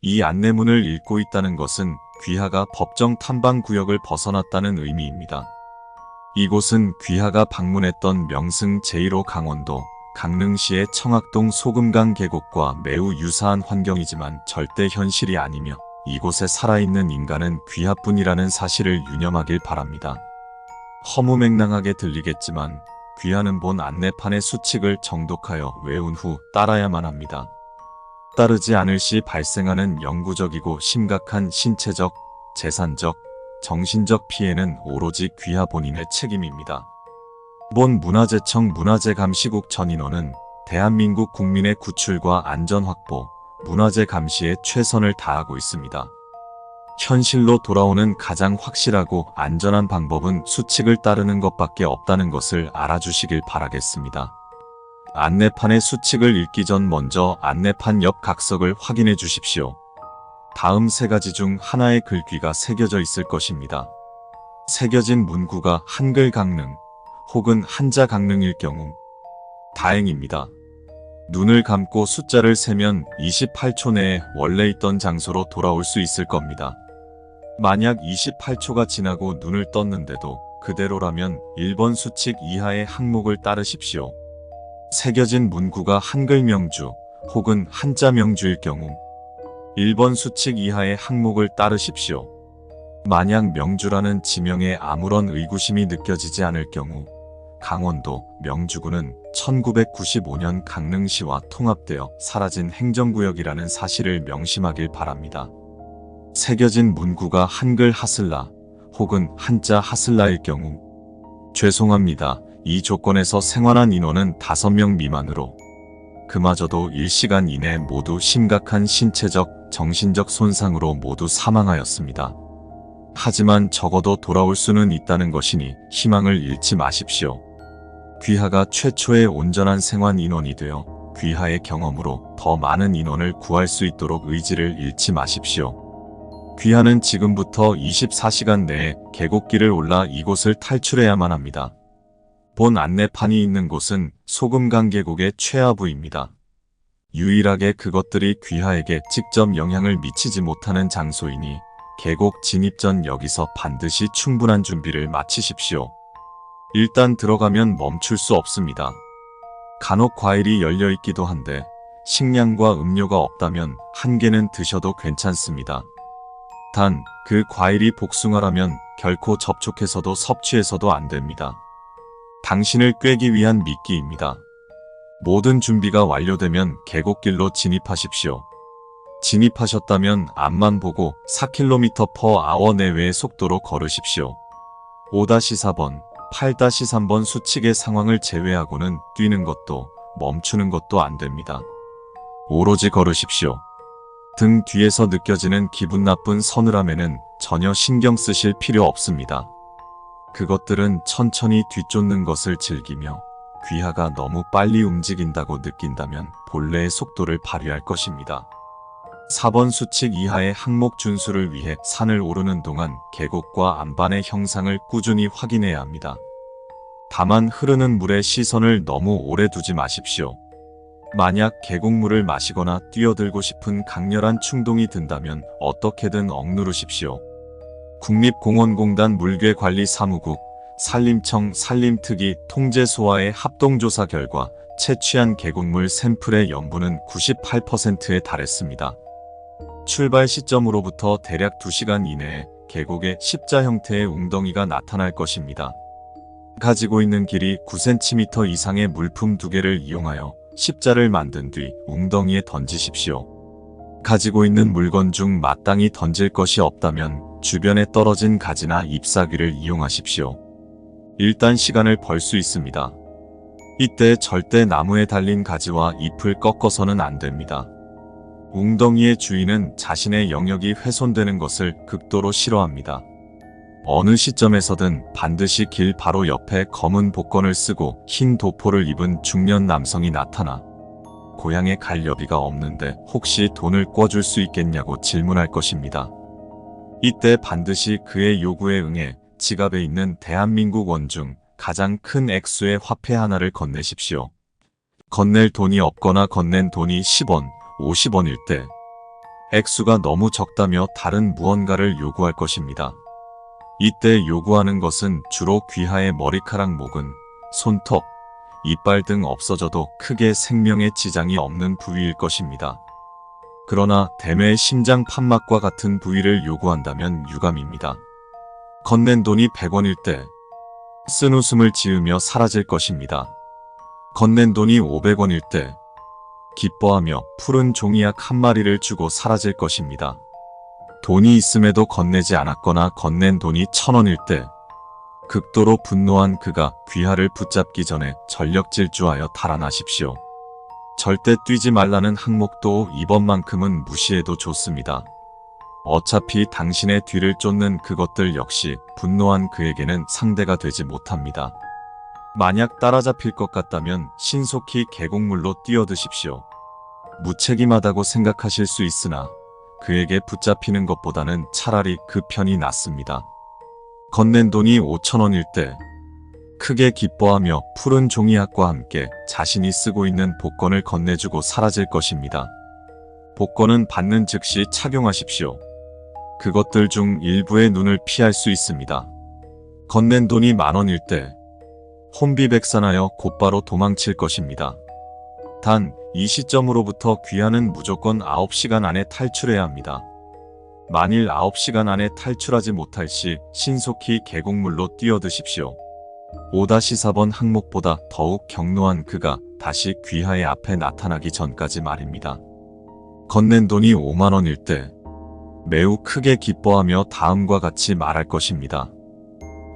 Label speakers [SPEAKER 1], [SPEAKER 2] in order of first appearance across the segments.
[SPEAKER 1] 이 안내문을 읽고 있다는 것은 귀하가 법정 탐방 구역을 벗어났다는 의미입니다. 이곳은 귀하가 방문했던 명승 제1호 강원도 강릉시의 청학동 소금강 계곡과 매우 유사한 환경이지만 절대 현실이 아니며 이곳에 살아있는 인간은 귀하뿐이라는 사실을 유념하길 바랍니다. 허무맹랑하게 들리겠지만 귀하는 본 안내판의 수칙을 정독하여 외운 후 따라야만 합니다. 따르지 않을 시 발생하는 영구적이고 심각한 신체적, 재산적, 정신적 피해는 오로지 귀하 본인의 책임입니다. 본 문화재청 문화재감시국 전 인원은 대한민국 국민의 구출과 안전 확보, 문화재 감시에 최선을 다하고 있습니다. 현실로 돌아오는 가장 확실하고 안전한 방법은 수칙을 따르는 것밖에 없다는 것을 알아주시길 바라겠습니다. 안내판의 수칙을 읽기 전 먼저 안내판 옆 각석을 확인해 주십시오. 다음 세 가지 중 하나의 글귀가 새겨져 있을 것입니다. 새겨진 문구가 한글 강릉 혹은 한자 강릉일 경우 다행입니다. 눈을 감고 숫자를 세면 28초 내에 원래 있던 장소로 돌아올 수 있을 겁니다. 만약 28초가 지나고 눈을 떴는데도 그대로라면 1번 수칙 이하의 항목을 따르십시오. 새겨진 문구가 한글 명주 혹은 한자 명주일 경우 1번 수칙 이하의 항목을 따르십시오. 만약 명주라는 지명에 아무런 의구심이 느껴지지 않을 경우 강원도 명주군은 1995년 강릉시와 통합되어 사라진 행정구역이라는 사실을 명심하길 바랍니다. 새겨진 문구가 한글 하슬라 혹은 한자 하슬라일 경우 죄송합니다. 이 조건에서 생활한 인원은 5명 미만으로 그마저도 1시간 이내 모두 심각한 신체적, 정신적 손상으로 모두 사망하였습니다. 하지만 적어도 돌아올 수는 있다는 것이니 희망을 잃지 마십시오. 귀하가 최초의 온전한 생환 인원이 되어 귀하의 경험으로 더 많은 인원을 구할 수 있도록 의지를 잃지 마십시오. 귀하는 지금부터 24시간 내에 계곡길을 올라 이곳을 탈출해야만 합니다. 본 안내판이 있는 곳은 소금강 계곡의 최하부입니다. 유일하게 그것들이 귀하에게 직접 영향을 미치지 못하는 장소이니 계곡 진입 전 여기서 반드시 충분한 준비를 마치십시오. 일단 들어가면 멈출 수 없습니다. 간혹 과일이 열려 있기도 한데 식량과 음료가 없다면 한 개는 드셔도 괜찮습니다. 단, 그 과일이 복숭아라면 결코 접촉해서도 섭취해서도 안 됩니다. 당신을 꿰기 위한 미끼입니다. 모든 준비가 완료되면 계곡길로 진입하십시오. 진입하셨다면 앞만 보고 4km/h 내외의 속도로 걸으십시오. 5-4번, 8-3번 수칙의 상황을 제외하고는 뛰는 것도 멈추는 것도 안 됩니다. 오로지 걸으십시오. 등 뒤에서 느껴지는 기분 나쁜 서늘함에는 전혀 신경 쓰실 필요 없습니다. 그것들은 천천히 뒤쫓는 것을 즐기며 귀하가 너무 빨리 움직인다고 느낀다면 본래의 속도를 발휘할 것입니다. 4번 수칙 이하의 항목 준수를 위해 산을 오르는 동안 계곡과 안반의 형상을 꾸준히 확인해야 합니다. 다만 흐르는 물에 시선을 너무 오래 두지 마십시오. 만약 계곡물을 마시거나 뛰어들고 싶은 강렬한 충동이 든다면 어떻게든 억누르십시오. 국립공원공단 물괴관리사무국, 산림청 산림특위 통제소와의 합동조사 결과 채취한 계곡물 샘플의 염분은 98%에 달했습니다. 출발 시점으로부터 대략 2시간 이내에 계곡에 십자 형태의 웅덩이가 나타날 것입니다. 가지고 있는 길이 9cm 이상의 물품 2개를 이용하여 십자를 만든 뒤 웅덩이에 던지십시오. 가지고 있는 물건 중 마땅히 던질 것이 없다면 주변에 떨어진 가지나 잎사귀를 이용하십시오. 일단 시간을 벌 수 있습니다. 이때 절대 나무에 달린 가지와 잎을 꺾어서는 안 됩니다. 웅덩이의 주인은 자신의 영역이 훼손되는 것을 극도로 싫어합니다. 어느 시점에서든 반드시 길 바로 옆에 검은 복권을 쓰고 흰 도포를 입은 중년 남성이 나타나 고향에 갈 여비가 없는데 혹시 돈을 꿔줄 수 있겠냐고 질문할 것입니다. 이때 반드시 그의 요구에 응해 지갑에 있는 대한민국 원 중 가장 큰 액수의 화폐 하나를 건네십시오. 건넬 돈이 없거나 건넨 돈이 10원, 50원일 때 액수가 너무 적다며 다른 무언가를 요구할 것입니다. 이때 요구하는 것은 주로 귀하의 머리카락, 목은, 손톱, 이빨 등 없어져도 크게 생명에 지장이 없는 부위일 것입니다. 그러나 뱀의 심장, 판막과 같은 부위를 요구한다면 유감입니다. 건넨 돈이 100원일 때 쓴 웃음을 지으며 사라질 것입니다. 건넨 돈이 500원일 때 기뻐하며 푸른 종이약 한 마리를 주고 사라질 것입니다. 돈이 있음에도 건네지 않았거나 건넨 돈이 1000원일 때 극도로 분노한 그가 귀하를 붙잡기 전에 전력 질주하여 달아나십시오. 절대 뛰지 말라는 항목도 이번만큼은 무시해도 좋습니다. 어차피 당신의 뒤를 쫓는 그것들 역시 분노한 그에게는 상대가 되지 못합니다. 만약 따라잡힐 것 같다면 신속히 계곡물로 뛰어드십시오. 무책임하다고 생각하실 수 있으나 그에게 붙잡히는 것보다는 차라리 그 편이 낫습니다. 건넨 돈이 5,000원일 때 크게 기뻐하며 푸른 종이약과 함께 자신이 쓰고 있는 복권을 건네주고 사라질 것입니다. 복권은 받는 즉시 착용하십시오. 그것들 중 일부의 눈을 피할 수 있습니다. 건넨 돈이 10,000원일 때 혼비백산하여 곧바로 도망칠 것입니다. 단, 이 시점으로부터 귀하는 무조건 9시간 안에 탈출해야 합니다. 만일 9시간 안에 탈출하지 못할 시 신속히 계곡물로 뛰어드십시오. 5-4번 항목보다 더욱 격노한 그가 다시 귀하의 앞에 나타나기 전까지 말입니다. 건넨 돈이 50,000원일 때 매우 크게 기뻐하며 다음과 같이 말할 것입니다.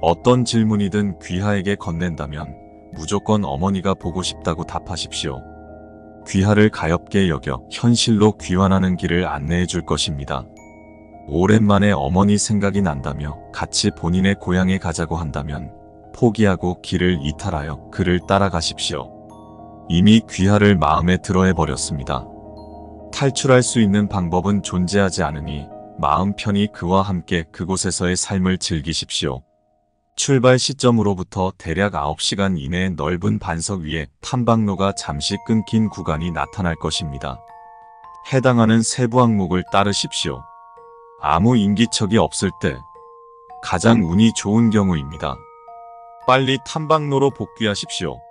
[SPEAKER 1] 어떤 질문이든 귀하에게 건넨다면 무조건 어머니가 보고 싶다고 답하십시오. 귀하를 가엽게 여겨 현실로 귀환하는 길을 안내해 줄 것입니다. 오랜만에 어머니 생각이 난다며 같이 본인의 고향에 가자고 한다면 포기하고 길을 이탈하여 그를 따라가십시오. 이미 귀하를 마음에 들어해 버렸습니다. 탈출할 수 있는 방법은 존재하지 않으니 마음 편히 그와 함께 그곳에서의 삶을 즐기십시오. 출발 시점으로부터 대략 9시간 이내에 넓은 반석 위에 탐방로가 잠시 끊긴 구간이 나타날 것입니다. 해당하는 세부 항목을 따르십시오. 아무 인기척이 없을 때 가장 운이 좋은 경우입니다. 빨리 탐방로로 복귀하십시오.